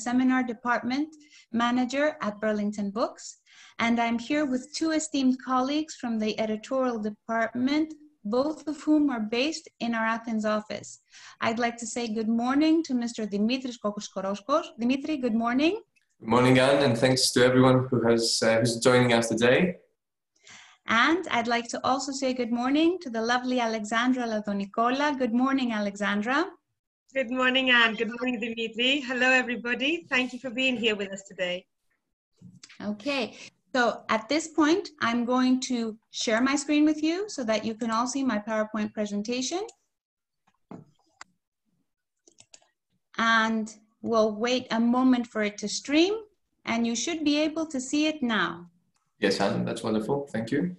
Seminar Department Manager at Burlington Books, and I'm here with two esteemed colleagues from the editorial department, both of whom are based in our Athens office. I'd like to say good morning to Mr. Dimitris Kokoskoroskos. Dimitri, good morning. Good morning, Anne, and thanks to everyone who's joining us today. And I'd like to also say good morning to the lovely Alexandra Ladonikola. Good morning, Alexandra. Good morning, Anne. Good morning, Dimitri. Hello, everybody. Thank you for being here with us today. Okay, so at this point, I'm going to share my screen with you so that you can all see my PowerPoint presentation. And we'll wait a moment for it to stream, and you should be able to see it now. Yes, Anne, that's wonderful. Thank you.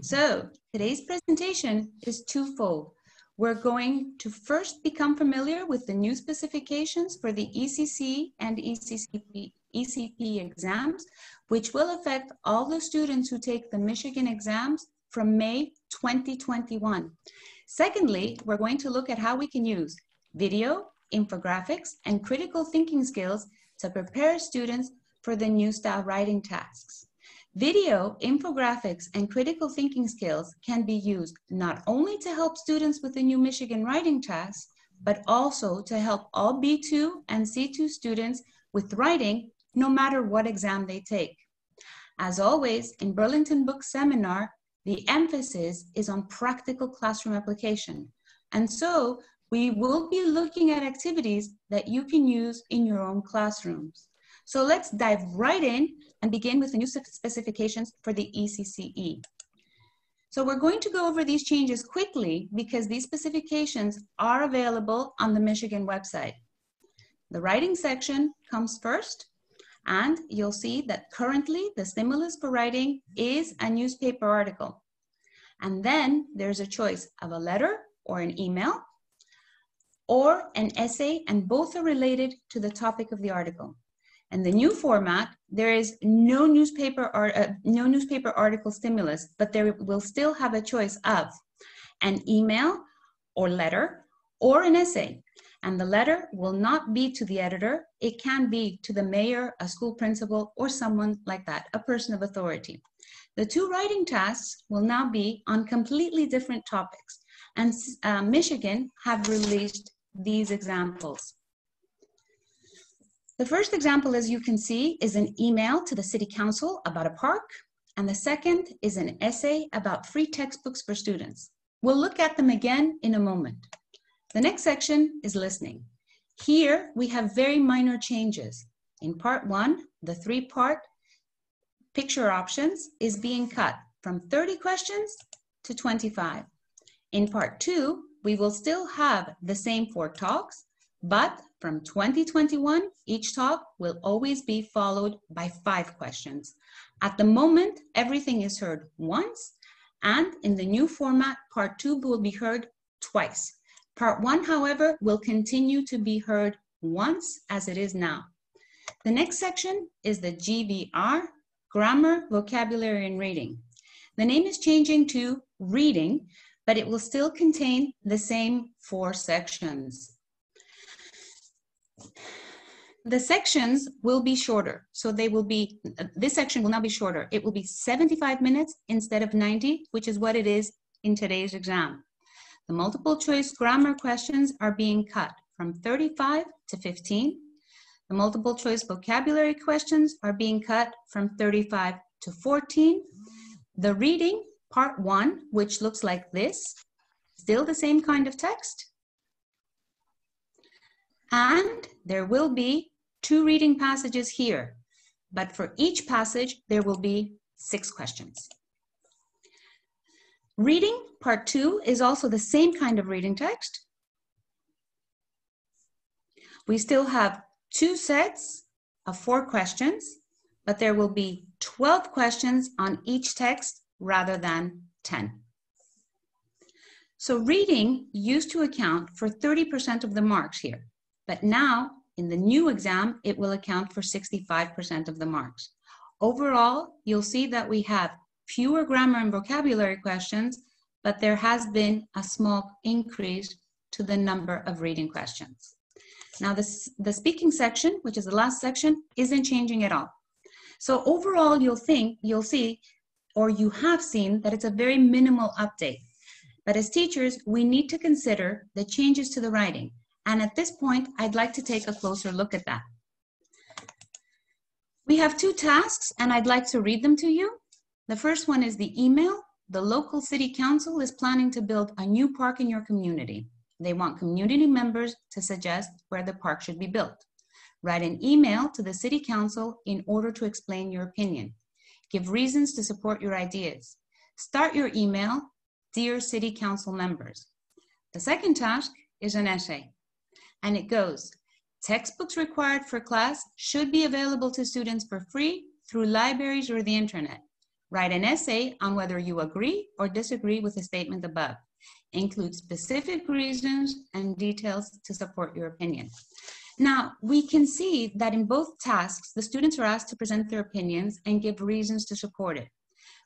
So today's presentation is twofold. We're going to first become familiar with the new specifications for the ECCE and ECPE exams, which will affect all the students who take the Michigan exams from May 2021. Secondly, we're going to look at how we can use video, infographics, and critical thinking skills to prepare students for the new style writing tasks. Video, infographics, and critical thinking skills can be used not only to help students with the new Michigan writing tasks, but also to help all B2 and C2 students with writing, no matter what exam they take. As always, in Burlington Books Seminar, the emphasis is on practical classroom application. And so we will be looking at activities that you can use in your own classrooms. So let's dive right in and begin with the new specifications for the ECCE. So we're going to go over these changes quickly because these specifications are available on the Michigan website. The writing section comes first, and you'll see that currently the stimulus for writing is a newspaper article. And then there's a choice of a letter or an email or an essay, and both are related to the topic of the article. And the new format, there is no newspaper article stimulus, but there will still have a choice of an email or letter or an essay. And the letter will not be to the editor. It can be to the mayor, a school principal, or someone like that, a person of authority. The two writing tasks will now be on completely different topics. And Michigan have released these examples. The first example, as you can see, is an email to the city council about a park, and the second is an essay about free textbooks for students. We'll look at them again in a moment. The next section is listening. Here we have very minor changes. In part one, the three-part picture options is being cut from 30 questions to 25. In part two, we will still have the same 4 talks, but from 2021, each talk will always be followed by 5 questions. At the moment, everything is heard once, and in the new format, part 2 will be heard twice. Part 1, however, will continue to be heard once as it is now. The next section is the GVR, Grammar, Vocabulary, and Reading. The name is changing to Reading, but it will still contain the same 4 sections. The sections will be shorter, so they will be, this section will now be shorter. It will be 75 minutes instead of 90, which is what it is in today's exam. The multiple choice grammar questions are being cut from 35 to 15. The multiple choice vocabulary questions are being cut from 35 to 14. The reading, part 1, which looks like this, still the same kind of text. And there will be 2 reading passages here, but for each passage, there will be 6 questions. Reading, part 2, is also the same kind of reading text. We still have 2 sets of 4 questions, but there will be 12 questions on each text rather than 10. So reading used to account for 30% of the marks here, but now in the new exam, it will account for 65% of the marks. Overall, you'll see that we have fewer grammar and vocabulary questions, but there has been a small increase to the number of reading questions. Now, the speaking section, which is the last section, isn't changing at all. So overall, you'll see, or you have seen, that it's a very minimal update. But as teachers, we need to consider the changes to the writing. And at this point, I'd like to take a closer look at that. We have 2 tasks, and I'd like to read them to you. The first one is the email. The local city council is planning to build a new park in your community. They want community members to suggest where the park should be built. Write an email to the city council in order to explain your opinion. Give reasons to support your ideas. Start your email, Dear City Council members. The second task is an essay, and it goes, textbooks required for class should be available to students for free through libraries or the internet. Write an essay on whether you agree or disagree with the statement above. Include specific reasons and details to support your opinion. Now, we can see that in both tasks, the students are asked to present their opinions and give reasons to support it.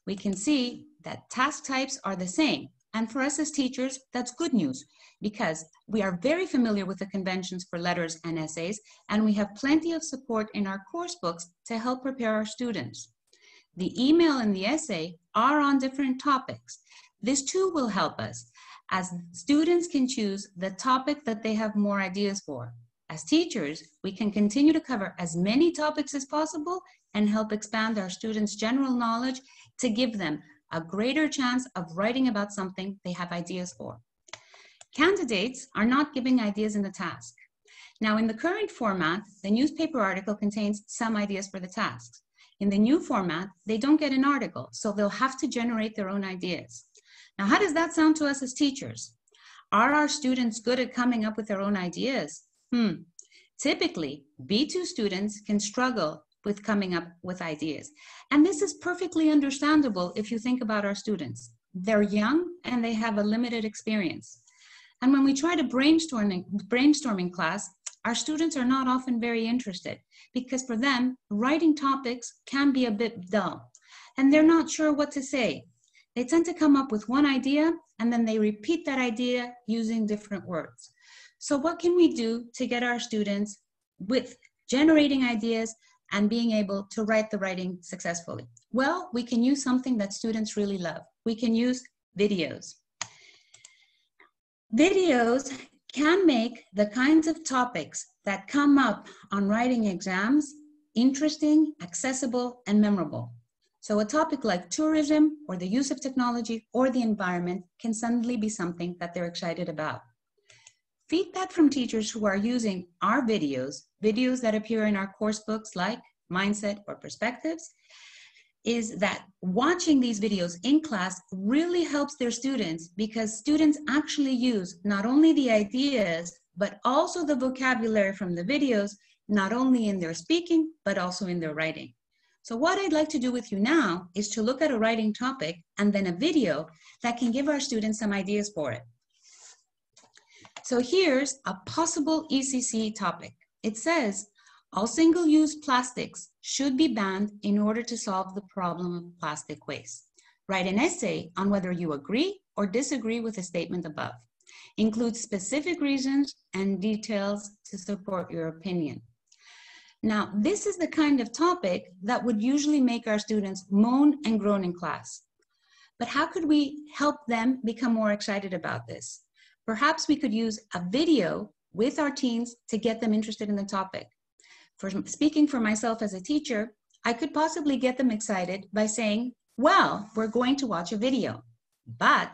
We can see that task types are the same. And for us as teachers, that's good news because we are very familiar with the conventions for letters and essays, and we have plenty of support in our course books to help prepare our students. The email and the essay are on different topics. This too will help us, as students can choose the topic that they have more ideas for. As teachers, we can continue to cover as many topics as possible and help expand our students' general knowledge to give them a greater chance of writing about something they have ideas for. Candidates are not giving ideas in the task. Now, in the current format, the newspaper article contains some ideas for the tasks. In the new format, they don't get an article, so they'll have to generate their own ideas. Now, how does that sound to us as teachers? Are our students good at coming up with their own ideas? Typically, B2 students can struggle with coming up with ideas. And this is perfectly understandable if you think about our students. They're young and they have a limited experience. And when we try to brainstorm in class, our students are not often very interested because for them, writing topics can be a bit dull and they're not sure what to say. They tend to come up with one idea and then they repeat that idea using different words. So what can we do to get our students with generating ideas and being able to write the writing successfully? Well, we can use something that students really love. We can use videos. Videos can make the kinds of topics that come up on writing exams interesting, accessible, and memorable. So a topic like tourism or the use of technology or the environment can suddenly be something that they're excited about. Feedback from teachers who are using our videos that appear in our course books like Mindset or Perspectives, is that watching these videos in class really helps their students because students actually use not only the ideas, but also the vocabulary from the videos, not only in their speaking, but also in their writing. So what I'd like to do with you now is to look at a writing topic and then a video that can give our students some ideas for it. So here's a possible ECCE topic. It says, all single-use plastics should be banned in order to solve the problem of plastic waste. Write an essay on whether you agree or disagree with the statement above. Include specific reasons and details to support your opinion. Now, this is the kind of topic that would usually make our students moan and groan in class. But how could we help them become more excited about this? Perhaps we could use a video with our teens to get them interested in the topic. Speaking for myself as a teacher, I could possibly get them excited by saying, well, we're going to watch a video, but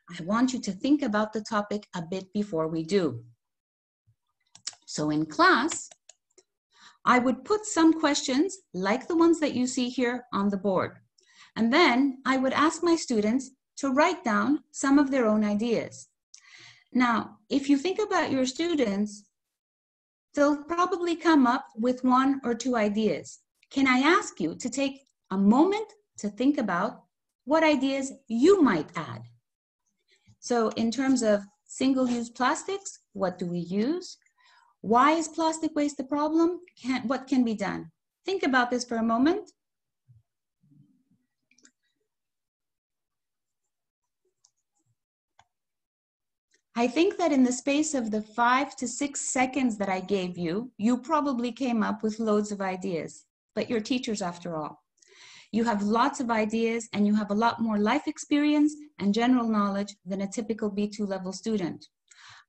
I want you to think about the topic a bit before we do. So in class, I would put some questions like the ones that you see here on the board. And then I would ask my students to write down some of their own ideas. Now, if you think about your students, they'll probably come up with 1 or 2 ideas. Can I ask you to take a moment to think about what ideas you might add? So in terms of single-use plastics, what do we use? Why is plastic waste a problem? What can be done? Think about this for a moment. I think that in the space of the 5 to 6 seconds that I gave you, you probably came up with loads of ideas, but you're teachers after all. You have lots of ideas and you have a lot more life experience and general knowledge than a typical B2 level student.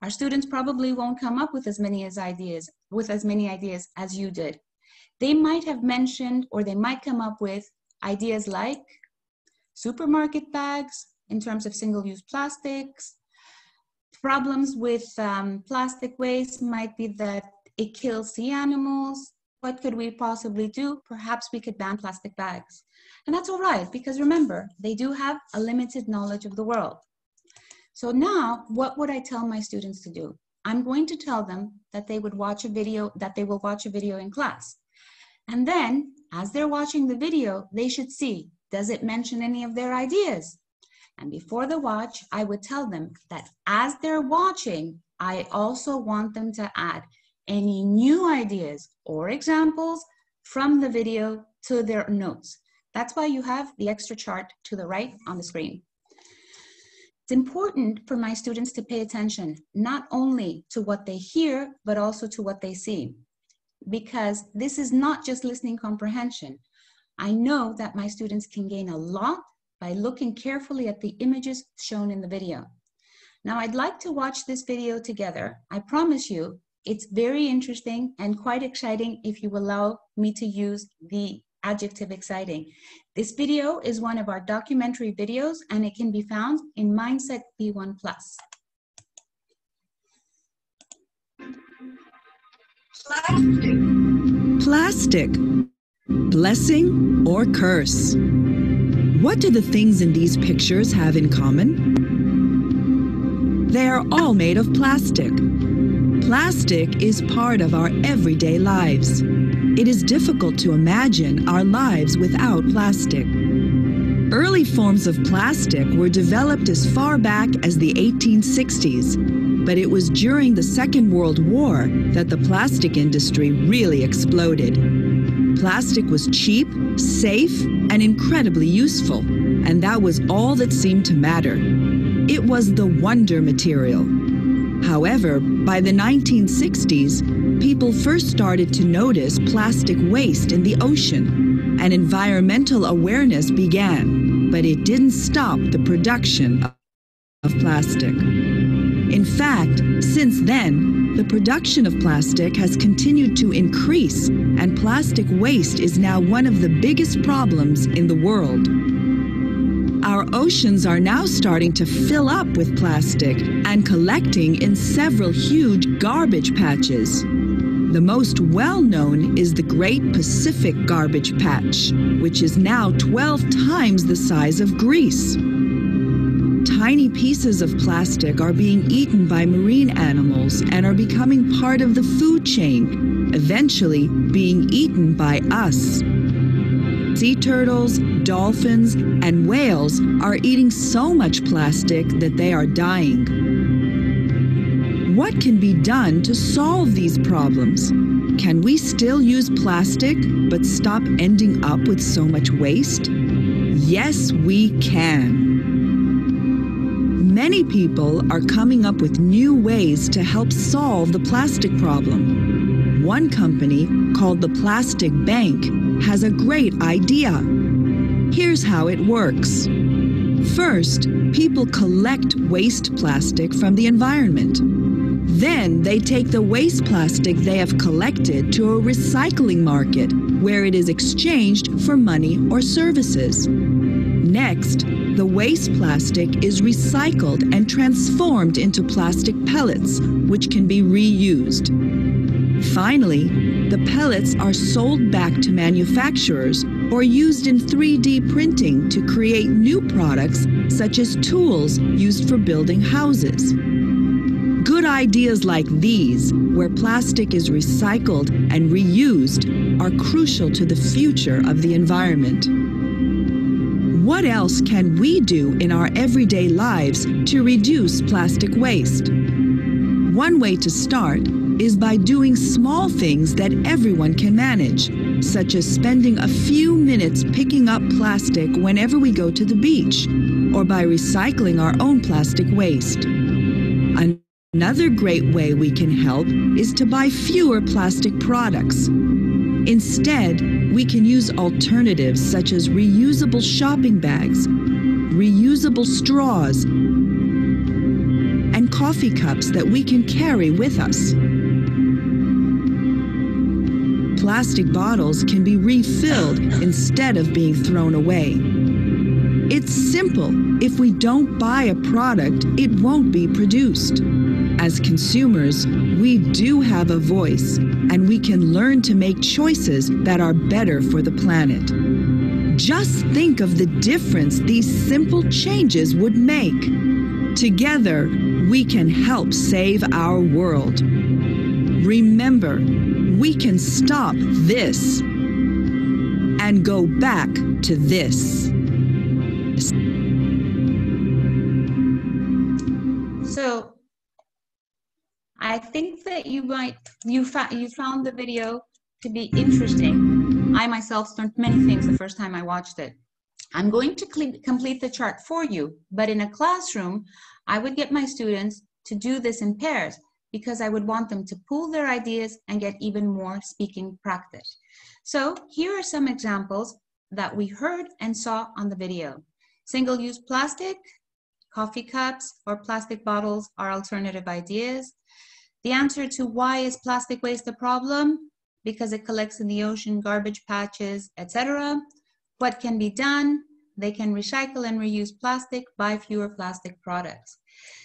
Our students probably won't come up with as many ideas as you did. They might have mentioned, or they might come up with ideas like supermarket bags in terms of single-use plastics. Problems with plastic waste might be that it kills sea animals. What could we possibly do? Perhaps we could ban plastic bags. And that's all right, because remember, they do have a limited knowledge of the world. So now, what would I tell my students to do? I'm going to tell them that they will watch a video in class. And then, as they're watching the video, they should see, does it mention any of their ideas? And before the watch, I would tell them that as they're watching, I also want them to add any new ideas or examples from the video to their notes. That's why you have the extra chart to the right on the screen. It's important for my students to pay attention, not only to what they hear, but also to what they see, because this is not just listening comprehension. I know that my students can gain a lot by looking carefully at the images shown in the video. Now, I'd like to watch this video together. I promise you, it's very interesting and quite exciting if you allow me to use the adjective exciting. This video is one of our documentary videos and it can be found in Mindset B1+. Plastic, blessing or curse? What do the things in these pictures have in common? They are all made of plastic. Plastic is part of our everyday lives. It is difficult to imagine our lives without plastic. Early forms of plastic were developed as far back as the 1860s, but it was during the Second World War that the plastic industry really exploded. Plastic was cheap, safe, and incredibly useful, and that was all that seemed to matter. It was the wonder material. However, by the 1960s, people first started to notice plastic waste in the ocean, and environmental awareness began, but it didn't stop the production of plastic. In fact, since then, the production of plastic has continued to increase, and plastic waste is now one of the biggest problems in the world. Our oceans are now starting to fill up with plastic and collecting in several huge garbage patches. The most well-known is the Great Pacific Garbage Patch, which is now 12 times the size of Greece. Tiny pieces of plastic are being eaten by marine animals and are becoming part of the food chain, eventually being eaten by us. Sea turtles, dolphins, and whales are eating so much plastic that they are dying. What can be done to solve these problems? Can we still use plastic but stop ending up with so much waste? Yes, we can. Many people are coming up with new ways to help solve the plastic problem. One company, called the Plastic Bank, has a great idea. Here's how it works. First, people collect waste plastic from the environment. Then they take the waste plastic they have collected to a recycling market where it is exchanged for money or services. Next, the waste plastic is recycled and transformed into plastic pellets, which can be reused. Finally, the pellets are sold back to manufacturers or used in 3D printing to create new products such as tools used for building houses. Good ideas like these, where plastic is recycled and reused, are crucial to the future of the environment. What else can we do in our everyday lives to reduce plastic waste? One way to start is by doing small things that everyone can manage, such as spending a few minutes picking up plastic whenever we go to the beach, or by recycling our own plastic waste. Another Another great way we can help is to buy fewer plastic products. Instead, we can use alternatives such as reusable shopping bags, reusable straws, and coffee cups that we can carry with us. Plastic bottles can be refilled instead of being thrown away. It's simple. If we don't buy a product, it won't be produced. As consumers, we do have a voice, and we can learn to make choices that are better for the planet. Just think of the difference these simple changes would make. Together, we can help save our world. Remember, we can stop this and go back to this. So I think that you found the video to be interesting. I myself learned many things the first time I watched it. I'm going to complete the chart for you, but in a classroom, I would get my students to do this in pairs because I would want them to pool their ideas and get even more speaking practice. So here are some examples that we heard and saw on the video. Single-use plastic, coffee cups, or plastic bottles are alternative ideas. The answer to why is plastic waste a problem? Because it collects in the ocean, garbage patches, etc. What can be done? They can recycle and reuse plastic, buy fewer plastic products.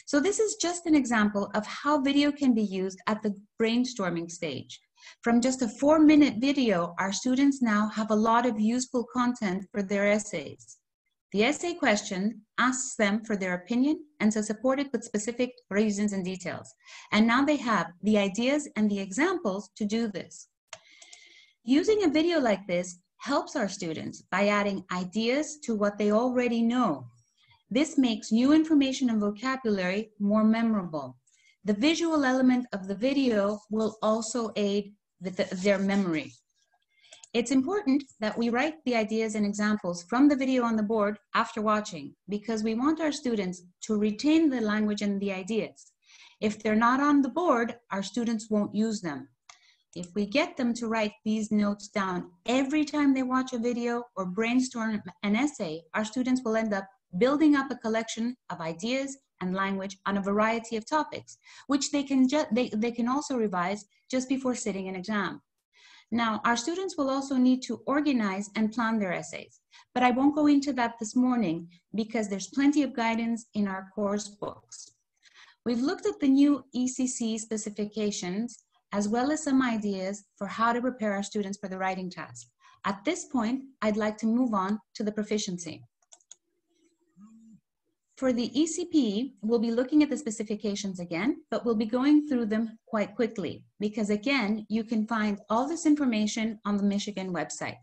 So this is just an example of how video can be used at the brainstorming stage. From just a 4-minute video, our students now have a lot of useful content for their essays. The essay question asks them for their opinion and to support it with specific reasons and details. And now they have the ideas and the examples to do this. Using a video like this helps our students by adding ideas to what they already know. This makes new information and vocabulary more memorable. The visual element of the video will also aid their memory. It's important that we write the ideas and examples from the video on the board after watching because we want our students to retain the language and the ideas. If they're not on the board, our students won't use them. If we get them to write these notes down every time they watch a video or brainstorm an essay, our students will end up building up a collection of ideas and language on a variety of topics, which they can also revise just before sitting an exam. Now, our students will also need to organize and plan their essays, but I won't go into that this morning because there's plenty of guidance in our course books. We've looked at the new ECCE specifications as well as some ideas for how to prepare our students for the writing task. At this point, I'd like to move on to the proficiency. For the ECPE, we'll be looking at the specifications again, but we'll be going through them quite quickly because again, you can find all this information on the Michigan website.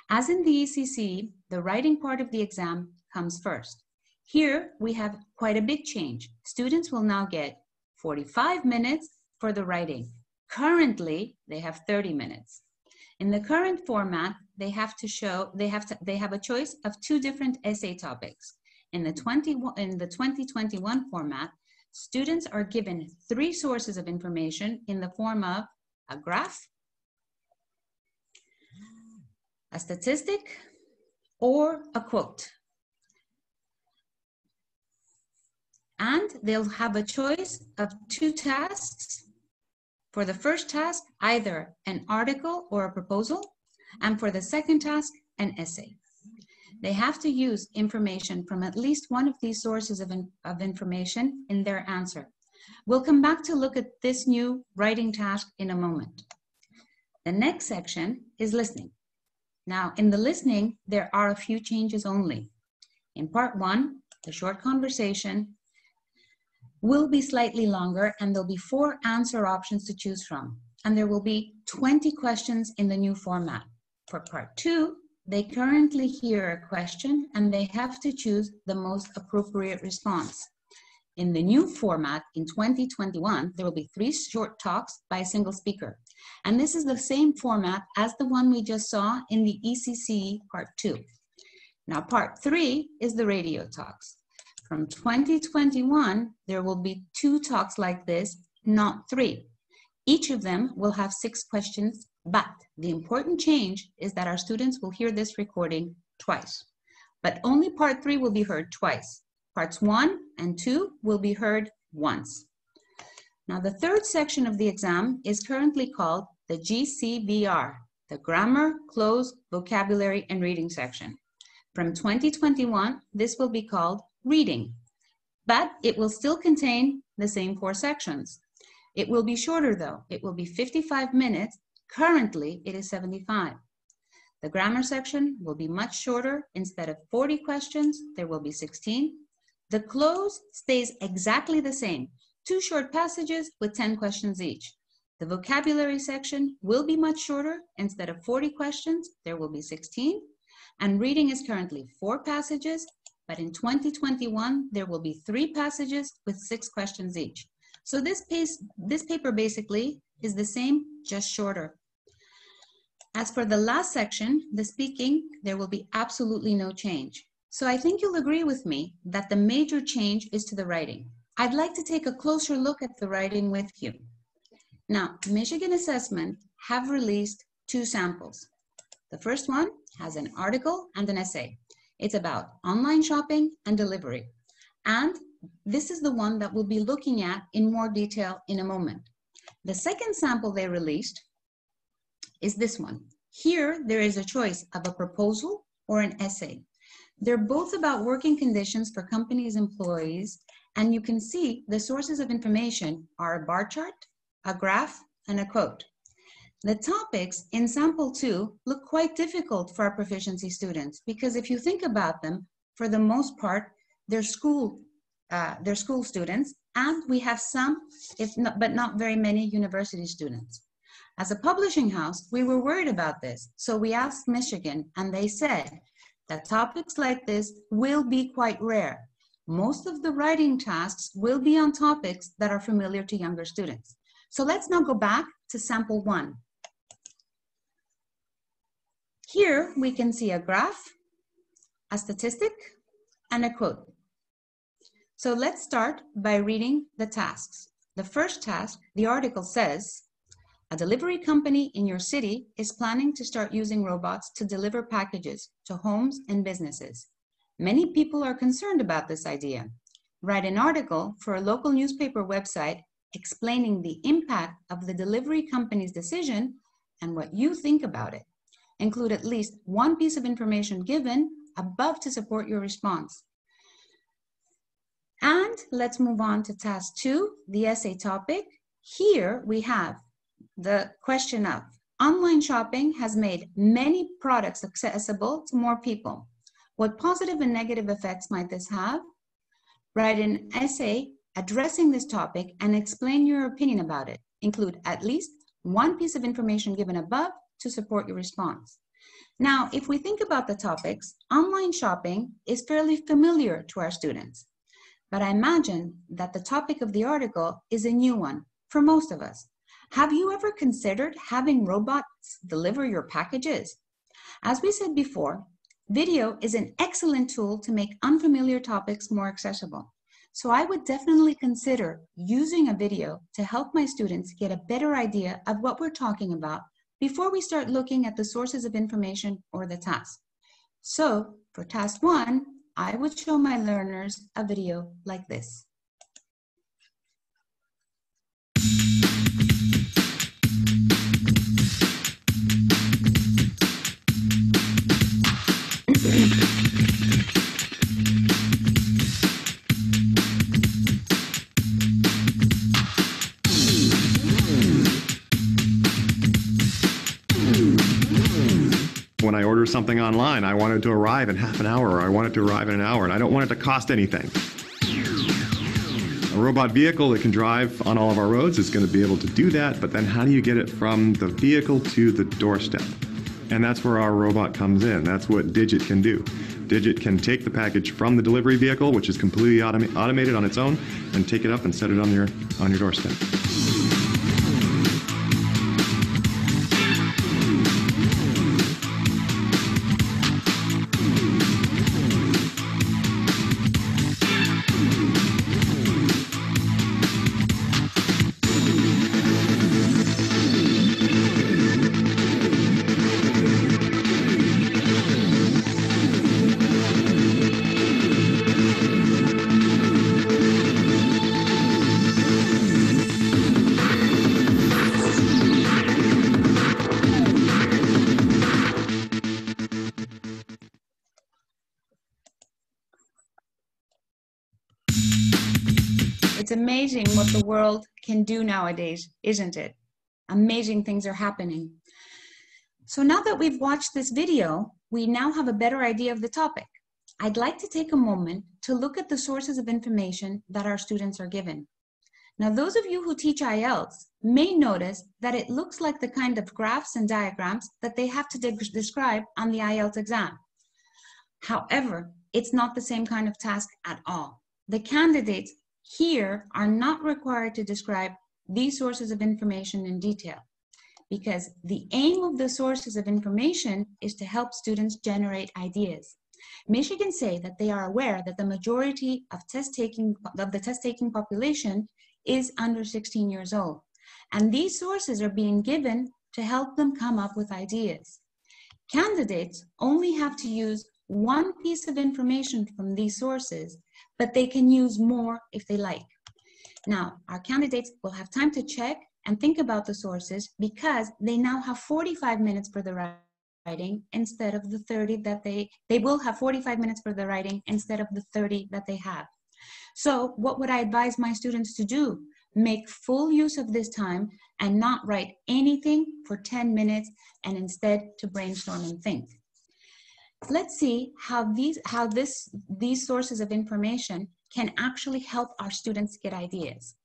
As in the ECCE, the writing part of the exam comes first. Here, we have quite a big change. Students will now get 45 minutes for the writing. Currently, they have 30 minutes. In the current format, they have a choice of 2 different essay topics. In the 2021 format, students are given 3 sources of information in the form of a graph, a statistic, or a quote. And they'll have a choice of 2 tasks. For the first task, either an article or a proposal, and for the second task, an essay. They have to use information from at least one of these sources of information in their answer. We'll come back to look at this new writing task in a moment. The next section is listening. Now, in the listening, there are a few changes only. In part 1, the short conversation will be slightly longer and there'll be 4 answer options to choose from. And there will be 20 questions in the new format. For part 2, they currently hear a question and they have to choose the most appropriate response. In the new format in 2021, there will be 3 short talks by a single speaker. And this is the same format as the one we just saw in the ECCE part 2. Now part 3 is the radio talks. From 2021, there will be 2 talks like this, not 3. Each of them will have 6 questions, but the important change is that our students will hear this recording twice. But only part 3 will be heard twice. Parts 1 and 2 will be heard once. Now, the third section of the exam is currently called the GCVR, the Grammar, Close, Vocabulary, and Reading section. From 2021, this will be called Reading, but it will still contain the same 4 sections. It will be shorter though. It will be 55 minutes. Currently, it is 75. The grammar section will be much shorter. Instead of 40 questions, there will be 16. The close stays exactly the same. 2 short passages with 10 questions each. The vocabulary section will be much shorter. Instead of 40 questions, there will be 16. And reading is currently 4 passages, but in 2021, there will be 3 passages with 6 questions each. So this paper basically is the same, just shorter. As for the last section, the speaking, there will be absolutely no change. So I think you'll agree with me that the major change is to the writing. I'd like to take a closer look at the writing with you. Now, Michigan Assessment have released 2 samples. The first one has an article and an essay. It's about online shopping and delivery. And this is the one that we'll be looking at in more detail in a moment. The second sample they released is this one. Here, there is a choice of a proposal or an essay. They're both about working conditions for companies' employees, and you can see the sources of information are a bar chart, a graph, and a quote. The topics in sample 2 look quite difficult for our proficiency students because if you think about them, for the most part, they're school students, and we have some, but not very many university students. As a publishing house, we were worried about this, so we asked Michigan, and they said that topics like this will be quite rare. Most of the writing tasks will be on topics that are familiar to younger students. So let's now go back to sample 1. Here we can see a graph, a statistic, and a quote. So let's start by reading the tasks. The first task, the article says, a delivery company in your city is planning to start using robots to deliver packages to homes and businesses. Many people are concerned about this idea. Write an article for a local newspaper website explaining the impact of the delivery company's decision and what you think about it. Include at least 1 piece of information given above to support your response. And let's move on to task 2, the essay topic. Here we have the question of online shopping has made many products accessible to more people. What positive and negative effects might this have? Write an essay addressing this topic and explain your opinion about it. Include at least 1 piece of information given above to support your response. Now, if we think about the topics, online shopping is fairly familiar to our students. But I imagine that the topic of the article is a new one for most of us. Have you ever considered having robots deliver your packages? As we said before, video is an excellent tool to make unfamiliar topics more accessible. So I would definitely consider using a video to help my students get a better idea of what we're talking about before we start looking at the sources of information or the task. So for task 1, I would show my learners a video like this. When I order something online, I want it to arrive in half an hour, or I want it to arrive in an hour, and I don't want it to cost anything. A robot vehicle that can drive on all of our roads is going to be able to do that, but then how do you get it from the vehicle to the doorstep? And that's where our robot comes in. That's what Digit can do. Digit can take the package from the delivery vehicle, which is completely automated on its own, and take it up and set it on your doorstep. It's amazing what the world can do nowadays, isn't it? Amazing things are happening. So now that we've watched this video, we now have a better idea of the topic. I'd like to take a moment to look at the sources of information that our students are given. Now, those of you who teach IELTS may notice that it looks like the kind of graphs and diagrams that they have to describe on the IELTS exam. However, it's not the same kind of task at all. The candidates here are not required to describe these sources of information in detail, because the aim of the sources of information is to help students generate ideas. Michigan say that they are aware that the majority of the test-taking population is under 16 years old, and these sources are being given to help them come up with ideas. Candidates only have to use one piece of information from these sources, but they can use more if they like. Now, our candidates will have time to check and think about the sources because they now have 45 minutes for the writing instead of the 30 that they will have 45 minutes for the writing instead of the 30 that they have. So what would I advise my students to do? Make full use of this time and not write anything for 10 minutes and instead to brainstorm and think. Let's see how these sources of information can actually help our students get ideas.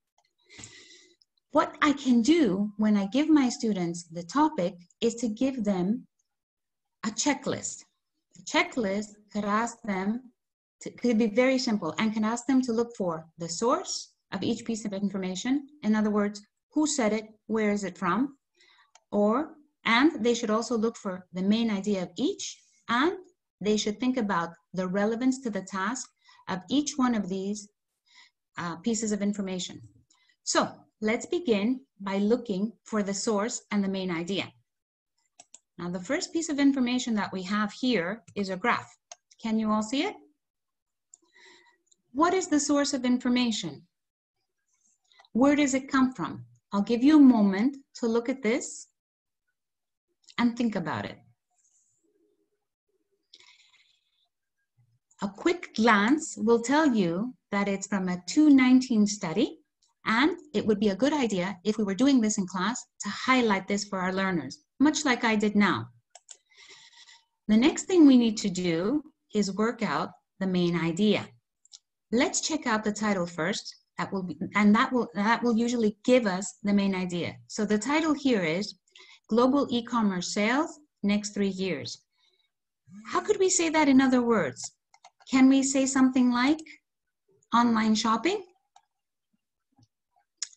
What I can do when I give my students the topic is to give them a checklist. The checklist could be very simple and can ask them to look for the source of each piece of information. In other words, who said it, where is it from, and they should also look for the main idea of each, and they should think about the relevance to the task of each one of these pieces of information. So let's begin by looking for the source and the main idea. Now, the first piece of information that we have here is a graph. Can you all see it? What is the source of information? Where does it come from? I'll give you a moment to look at this and think about it. A quick glance will tell you that it's from a 2019 study, and it would be a good idea if we were doing this in class to highlight this for our learners, much like I did now. The next thing we need to do is work out the main idea. Let's check out the title first. That will usually give us the main idea. So the title here is Global E-commerce Sales Next 3 Years. How could we say that in other words? Can we say something like online shopping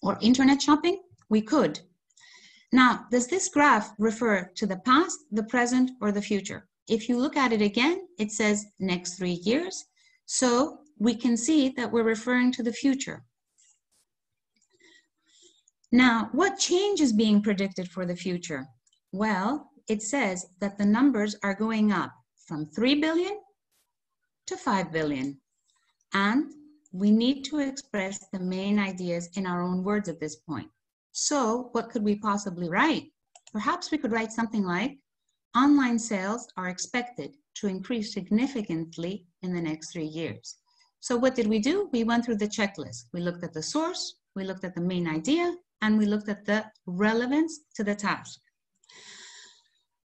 or internet shopping? We could. Now, does this graph refer to the past, the present, or the future? If you look at it again, it says next 3 years. So we can see that we're referring to the future. Now, what change is being predicted for the future? Well, it says that the numbers are going up from 3 billion to 5 billion. And we need to express the main ideas in our own words at this point. So what could we possibly write? Perhaps we could write something like, online sales are expected to increase significantly in the next 3 years. So what did we do? We went through the checklist. We looked at the source, we looked at the main idea, and we looked at the relevance to the task.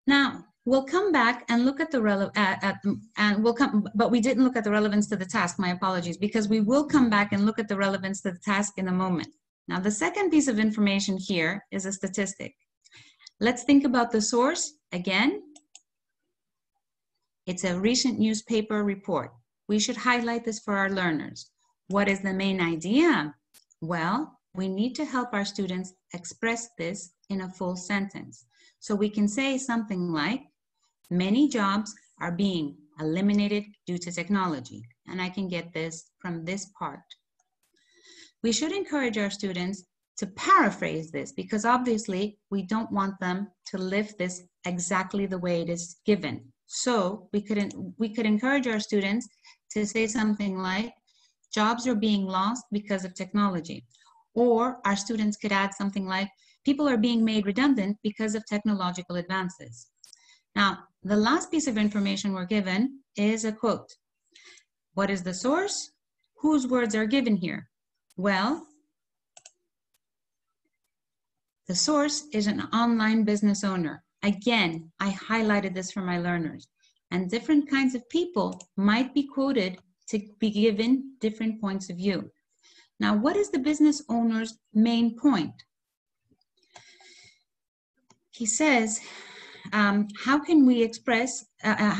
Now, we'll come back and look at the but we didn't look at the relevance to the task, my apologies, because we will come back and look at the relevance to the task in a moment. Now, the second piece of information here is a statistic. Let's think about the source again. It's a recent newspaper report. We should highlight this for our learners. What is the main idea? Well, we need to help our students express this in a full sentence. So we can say something like, many jobs are being eliminated due to technology. And I can get this from this part. We should encourage our students to paraphrase this because obviously we don't want them to live this exactly the way it is given. So we could encourage our students to say something like, jobs are being lost because of technology. Or our students could add something like, people are being made redundant because of technological advances. Now, the last piece of information we're given is a quote. What is the source? Whose words are given here? Well, the source is an online business owner. Again, I highlighted this for my learners. And different kinds of people might be quoted to be given different points of view. Now, what is the business owner's main point? He says, how can we express,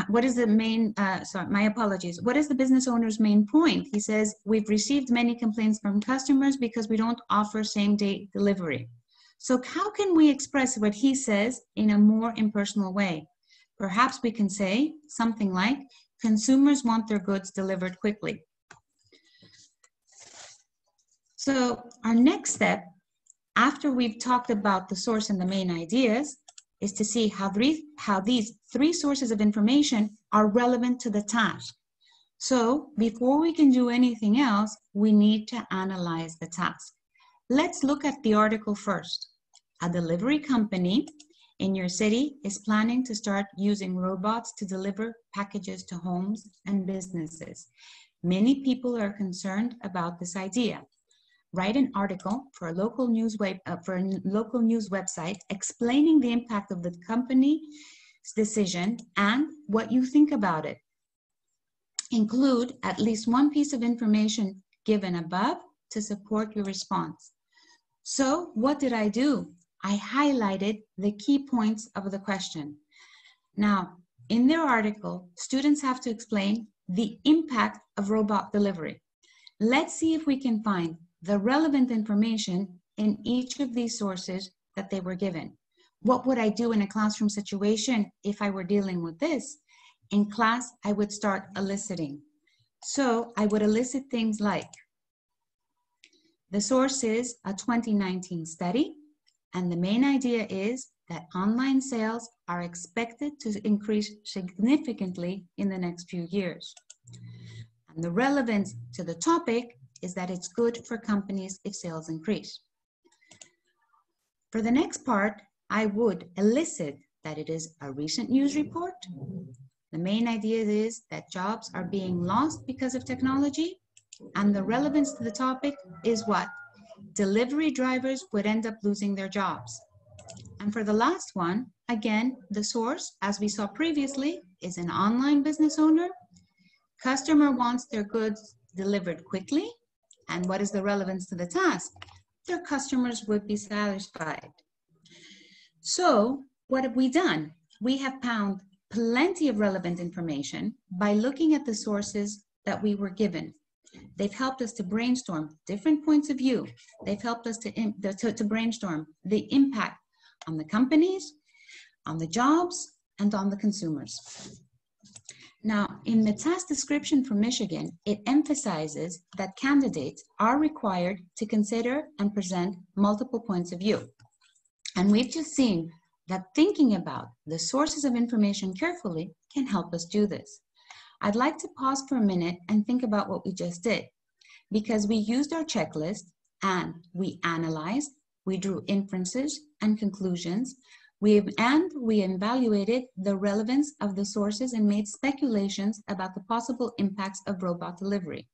what is the main, my apologies. What is the business owner's main point? He says, we've received many complaints from customers because we don't offer same-day delivery. So how can we express what he says in a more impersonal way? Perhaps we can say something like, consumers want their goods delivered quickly. So our next step, after we've talked about the source and the main ideas, is to see how these three sources of information are relevant to the task. So before we can do anything else, we need to analyze the task. Let's look at the article first. A delivery company in your city is planning to start using robots to deliver packages to homes and businesses. Many people are concerned about this idea. Write an article for a local news website explaining the impact of the company's decision and what you think about it. Include at least one piece of information given above to support your response. So what did I do? I highlighted the key points of the question. Now, in their article, students have to explain the impact of robot delivery. Let's see if we can find the relevant information in each of these sources that they were given. What would I do in a classroom situation if I were dealing with this? In class, I would start eliciting. So I would elicit things like, the source is a 2019 study, and the main idea is that online sales are expected to increase significantly in the next few years. And the relevance to the topic is that it's good for companies if sales increase. For the next part, I would elicit that it is a recent news report. The main idea is that jobs are being lost because of technology, and the relevance to the topic is what? Delivery drivers would end up losing their jobs. And for the last one, again, the source, as we saw previously, is an online business owner. Customer wants their goods delivered quickly. And what is the relevance to the task? Their customers would be satisfied. So what have we done? We have found plenty of relevant information by looking at the sources that we were given. They've helped us to brainstorm different points of view. They've helped us to brainstorm the impact on the companies, on the jobs, and on the consumers. Now, in the task description for Michigan, it emphasizes that candidates are required to consider and present multiple points of view. And we've just seen that thinking about the sources of information carefully can help us do this. I'd like to pause for a minute and think about what we just did, because we used our checklist and we analyzed, we drew inferences and conclusions, we evaluated the relevance of the sources and made speculations about the possible impacts of robot delivery.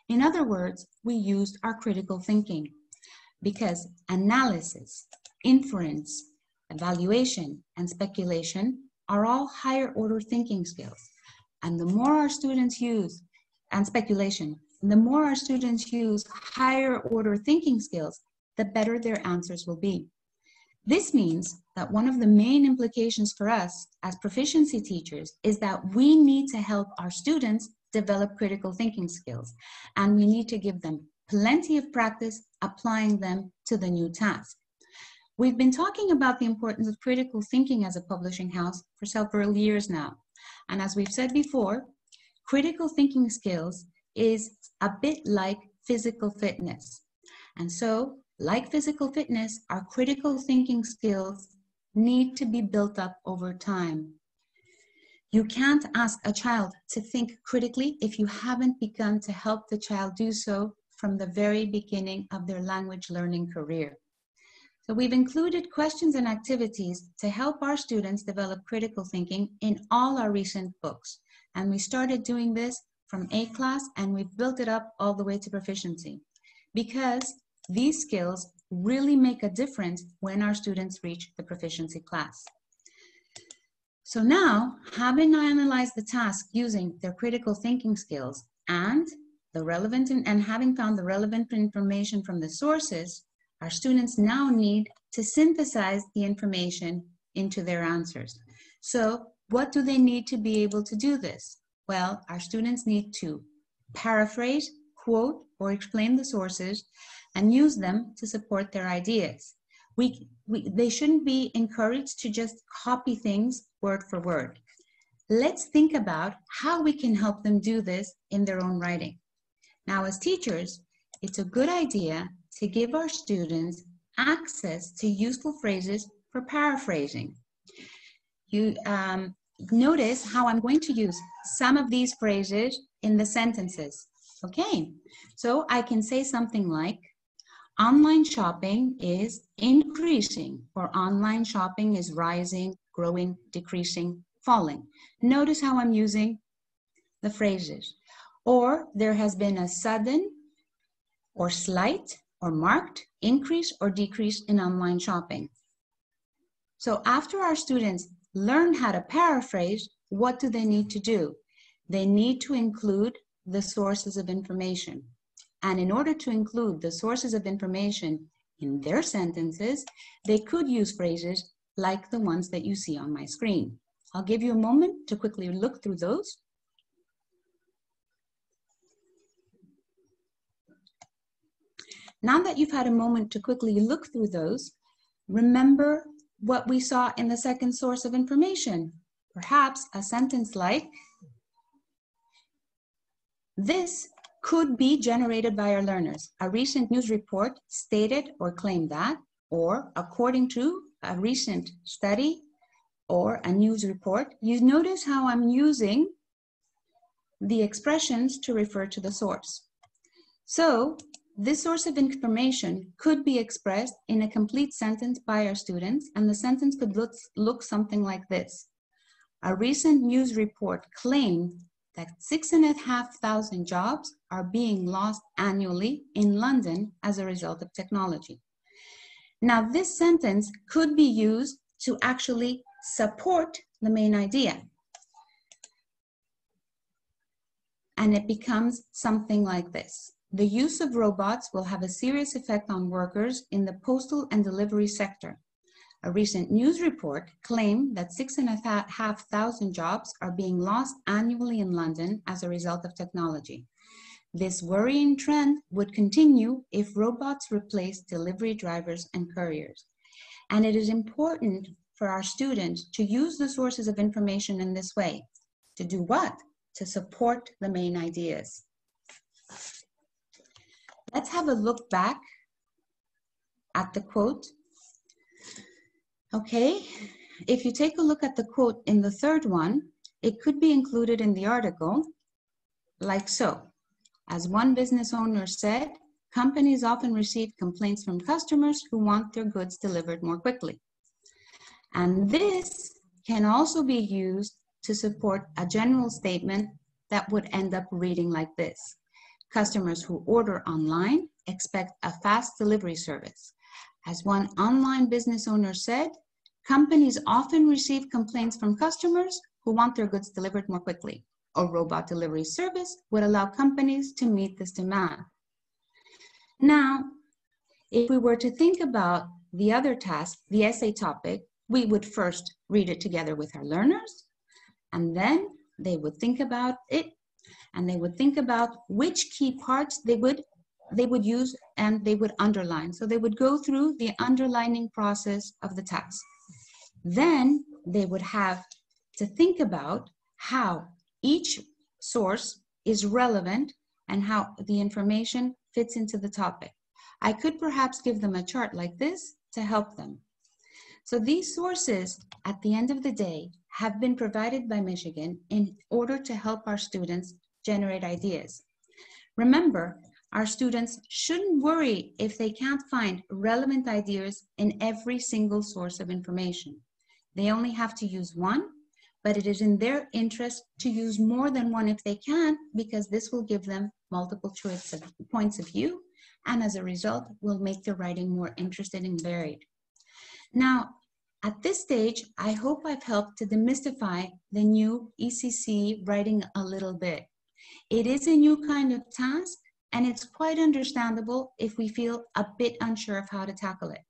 In other words, we used our critical thinking, because analysis, inference, evaluation, and speculation are all higher order thinking skills. And the more our students use, and speculation, the more our students use higher order thinking skills, the better their answers will be. This means that one of the main implications for us as proficiency teachers is that we need to help our students develop critical thinking skills, and we need to give them plenty of practice applying them to the new task. We've been talking about the importance of critical thinking as a publishing house for several years now. And as we've said before, critical thinking skills is a bit like physical fitness. And so, like physical fitness, our critical thinking skills need to be built up over time. You can't ask a child to think critically if you haven't begun to help the child do so from the very beginning of their language learning career. So we've included questions and activities to help our students develop critical thinking in all our recent books. And we started doing this from A class, and we've built it up all the way to proficiency. because these skills really make a difference when our students reach the proficiency class. So now, having analyzed the task using their critical thinking skills and having found the relevant information from the sources, our students now need to synthesize the information into their answers. So what do they need to be able to do this? Well, our students need to paraphrase, quote, or explain the sources and use them to support their ideas. They shouldn't be encouraged to just copy things word for word. Let's think about how we can help them do this in their own writing. Now, as teachers, it's a good idea to give our students access to useful phrases for paraphrasing. You notice how I'm going to use some of these phrases in the sentences. Okay, so I can say something like, online shopping is increasing, or online shopping is rising, growing, decreasing, falling. Notice how I'm using the phrases. Or there has been a sudden or slight or marked increase or decrease in online shopping. So after our students learn how to paraphrase, what do they need to do? They need to include the sources of information. And in order to include the sources of information in their sentences, they could use phrases like the ones that you see on my screen. I'll give you a moment to quickly look through those. Now that you've had a moment to quickly look through those, remember what we saw in the second source of information. Perhaps a sentence like, this could be generated by our learners. A recent news report stated or claimed that, or according to a recent study or a news report. You notice how I'm using the expressions to refer to the source. So this source of information could be expressed in a complete sentence by our students, and the sentence could look something like this. A recent news report claimed that 6,500 jobs are being lost annually in London as a result of technology. Now, this sentence could be used to actually support the main idea. And it becomes something like this. The use of robots will have a serious effect on workers in the postal and delivery sector. A recent news report claimed that 6,500 jobs are being lost annually in London as a result of technology. This worrying trend would continue if robots replace delivery drivers and couriers. And it is important for our students to use the sources of information in this way. To do what? To support the main ideas. Let's have a look back at the quote. Okay, if you take a look at the quote in the third one, it could be included in the article like so. As one business owner said, companies often receive complaints from customers who want their goods delivered more quickly. And this can also be used to support a general statement that would end up reading like this. Customers who order online expect a fast delivery service. As one online business owner said, companies often receive complaints from customers who want their goods delivered more quickly. A robot delivery service would allow companies to meet this demand. Now, if we were to think about the other task, the essay topic, we would first read it together with our learners, and then they would think about it, and they would think about which key parts they would use and they would underline. So they would go through the underlining process of the task. Then they would have to think about how each source is relevant and how the information fits into the topic. I could perhaps give them a chart like this to help them. So these sources, at the end of the day, have been provided by Michigan in order to help our students generate ideas. Remember, our students shouldn't worry if they can't find relevant ideas in every single source of information. They only have to use one, but it is in their interest to use more than one if they can, because this will give them multiple choice of points of view and as a result, will make the writing more interesting and varied. Now, at this stage, I hope I've helped to demystify the new ECC writing a little bit. It is a new kind of task, and it's quite understandable if we feel a bit unsure of how to tackle it.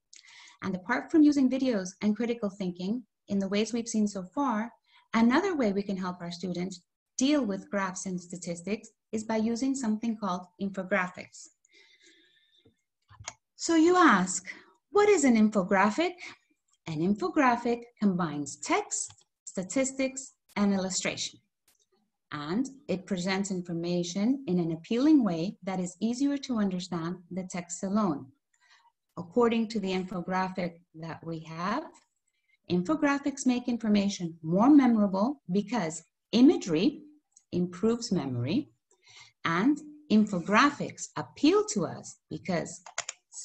And apart from using videos and critical thinking in the ways we've seen so far, another way we can help our students deal with graphs and statistics is by using something called infographics. So you ask, what is an infographic? An infographic combines text, statistics, and illustration. And it presents information in an appealing way that is easier to understand than text alone. According to the infographic that we have, infographics make information more memorable because imagery improves memory, and infographics appeal to us because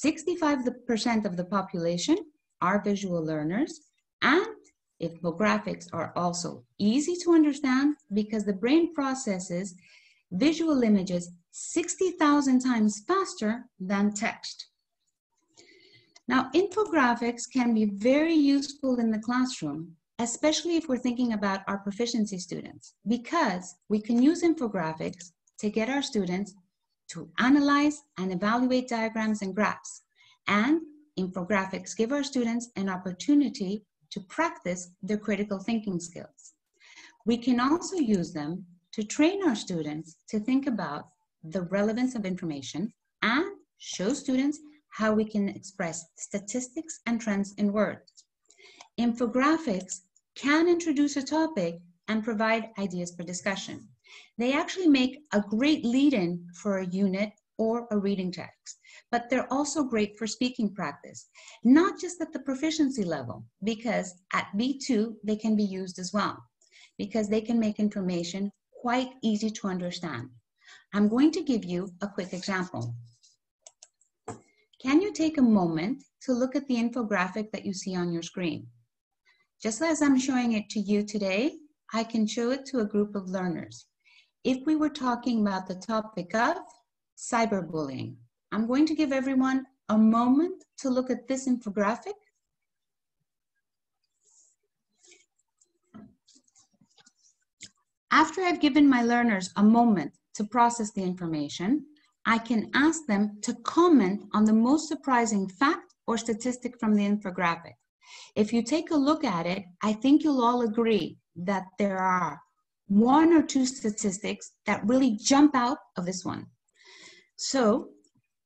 65% of the population are visual learners, and infographics are also easy to understand because the brain processes visual images 60,000 times faster than text. Now, infographics can be very useful in the classroom, especially if we're thinking about our proficiency students, because we can use infographics to get our students to analyze and evaluate diagrams and graphs. And infographics give our students an opportunity to practice their critical thinking skills. We can also use them to train our students to think about the relevance of information and show students how we can express statistics and trends in words. Infographics can introduce a topic and provide ideas for discussion. They actually make a great lead-in for a unit or a reading text, but they're also great for speaking practice, not just at the proficiency level, because at B2, they can be used as well, because they can make information quite easy to understand. I'm going to give you a quick example. Can you take a moment to look at the infographic that you see on your screen? Just as I'm showing it to you today, I can show it to a group of learners. If we were talking about the topic of cyberbullying, I'm going to give everyone a moment to look at this infographic. After I've given my learners a moment to process the information, I can ask them to comment on the most surprising fact or statistic from the infographic. If you take a look at it, I think you'll all agree that there are one or two statistics that really jump out of this one. So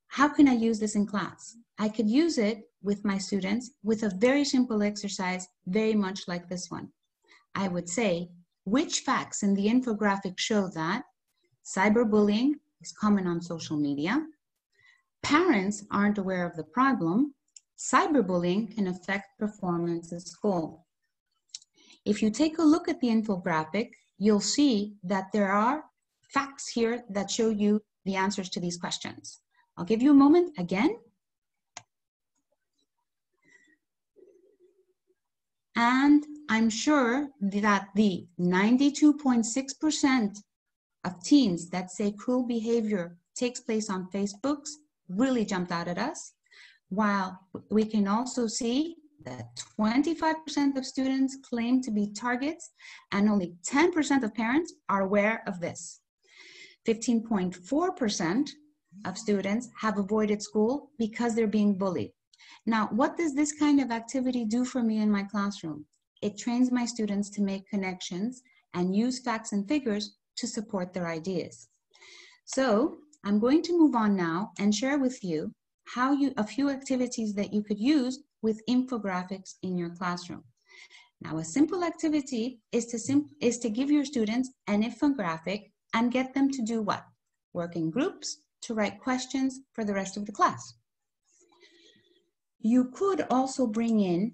how can I use this in class? I could use it with my students with a very simple exercise, very much like this one. I would say, which facts in the infographic show that cyberbullying is common on social media, parents aren't aware of the problem, cyberbullying can affect performance at school. If you take a look at the infographic, you'll see that there are facts here that show you the answers to these questions. I'll give you a moment again. And I'm sure that the 92.6% of teens that say cruel behavior takes place on Facebook really jumped out at us, while we can also see that 25% of students claim to be targets and only 10% of parents are aware of this. 15.4% of students have avoided school because they're being bullied. Now, what does this kind of activity do for me in my classroom? It trains my students to make connections and use facts and figures to support their ideas. So I'm going to move on now and share with you a few activities that you could use with infographics in your classroom. Now, a simple activity is to give your students an infographic and get them to do what? Work in groups to write questions for the rest of the class. You could also bring in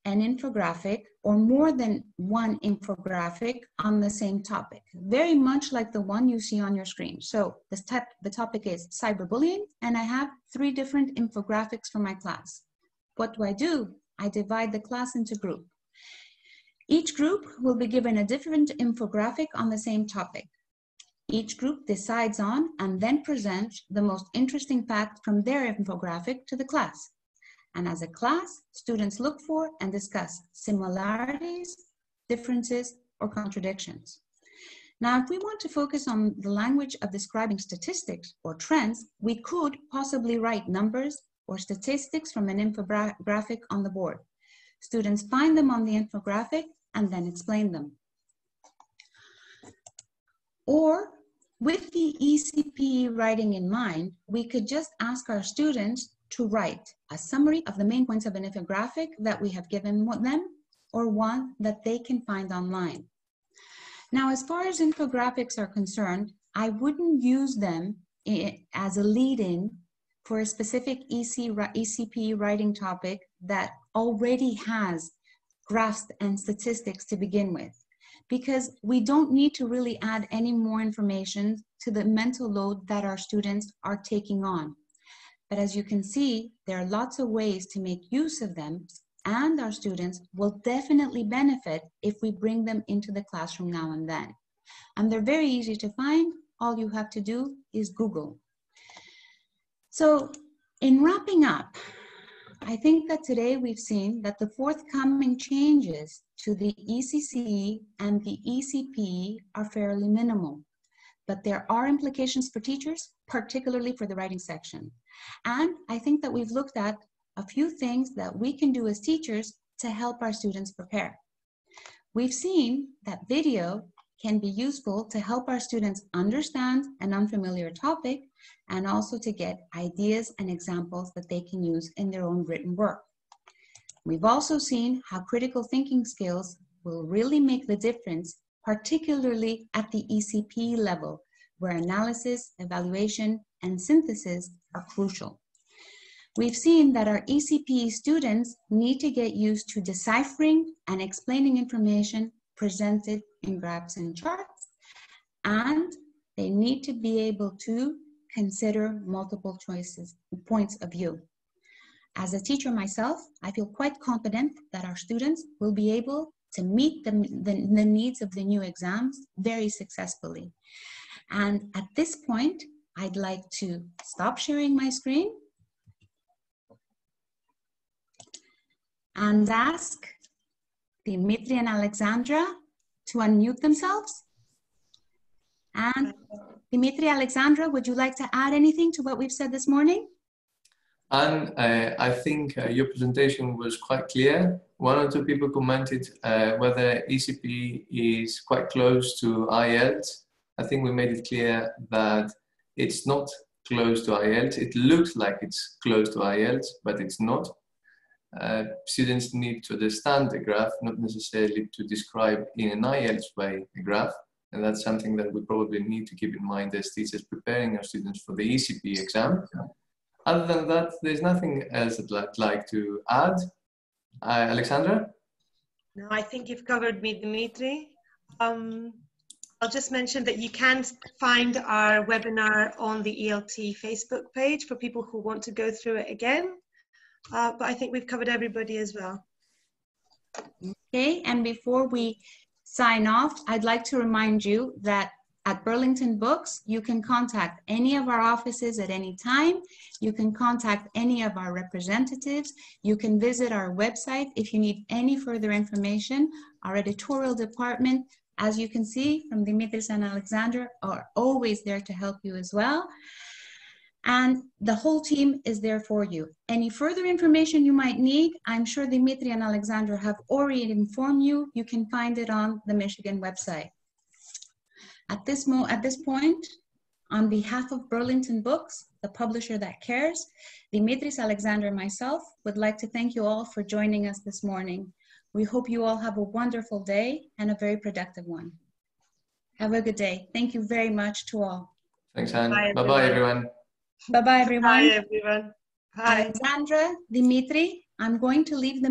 an infographic or more than one infographic on the same topic, very much like the one you see on your screen. So the topic is cyberbullying, and I have 3 different infographics for my class. What do? I divide the class into groups. Each group will be given a different infographic on the same topic. Each group decides on and then presents the most interesting fact from their infographic to the class. And as a class, students look for and discuss similarities, differences, or contradictions. Now, if we want to focus on the language of describing statistics or trends, we could possibly write numbers or statistics from an infographic on the board. Students find them on the infographic and then explain them. Or, with the ECPE writing in mind, we could just ask our students to write a summary of the main points of an infographic that we have given them, or one that they can find online. Now, as far as infographics are concerned, I wouldn't use them as a lead-in for a specific ECPE writing topic that already has graphs and statistics to begin with, because we don't need to really add any more information to the mental load that our students are taking on. But as you can see, there are lots of ways to make use of them, and our students will definitely benefit if we bring them into the classroom now and then. And they're very easy to find. All you have to do is Google. So in wrapping up, I think that today we've seen that the forthcoming changes to the ECCE and the ECPE are fairly minimal, but there are implications for teachers, particularly for the writing section. And I think that we've looked at a few things that we can do as teachers to help our students prepare. We've seen that video can be useful to help our students understand an unfamiliar topic and also to get ideas and examples that they can use in their own written work. We've also seen how critical thinking skills will really make the difference, particularly at the ECPE level, where analysis, evaluation, and synthesis are crucial. We've seen that our ECPE students need to get used to deciphering and explaining information presented in graphs and charts, and they need to be able to consider multiple points of view. As a teacher myself, I feel quite confident that our students will be able to meet the needs of the new exams very successfully. And at this point, I'd like to stop sharing my screen and ask Dimitri and Alexandra to unmute themselves. And Dimitri, Alexandra, would you like to add anything to what we've said this morning? And I think your presentation was quite clear. One or two people commented whether ECPE is quite close to IELTS. I think we made it clear that it's not close to IELTS. It looks like it's close to IELTS, but it's not. Students need to understand the graph, not necessarily to describe in an IELTS way a graph. And that's something that we probably need to keep in mind as teachers preparing our students for the ECPE exam. Other than that, there's nothing else I'd like to add. Alexandra? No, I think you've covered me, Dimitri. I'll just mention that you can find our webinar on the ELT Facebook page for people who want to go through it again. But I think we've covered everybody as well. Okay, and before we sign off, I'd like to remind you that at Burlington Books, you can contact any of our offices at any time. You can contact any of our representatives. You can visit our website if you need any further information. Our editorial department, as you can see from Dimitris and Alexandra, are always there to help you as well. And the whole team is there for you. Any further information you might need, I'm sure Dimitri and Alexandra have already informed you. You can find it on the Michigan website. At this point, on behalf of Burlington Books, the publisher that cares, Dimitris, Alexandra, and myself would like to thank you all for joining us this morning. We hope you all have a wonderful day and a very productive one. Have a good day. Thank you very much to all. Thanks, Anne. Bye-bye, everyone. Bye-bye, everyone. Bye, everyone. Bye. Alexandra, Dimitri, I'm going to leave the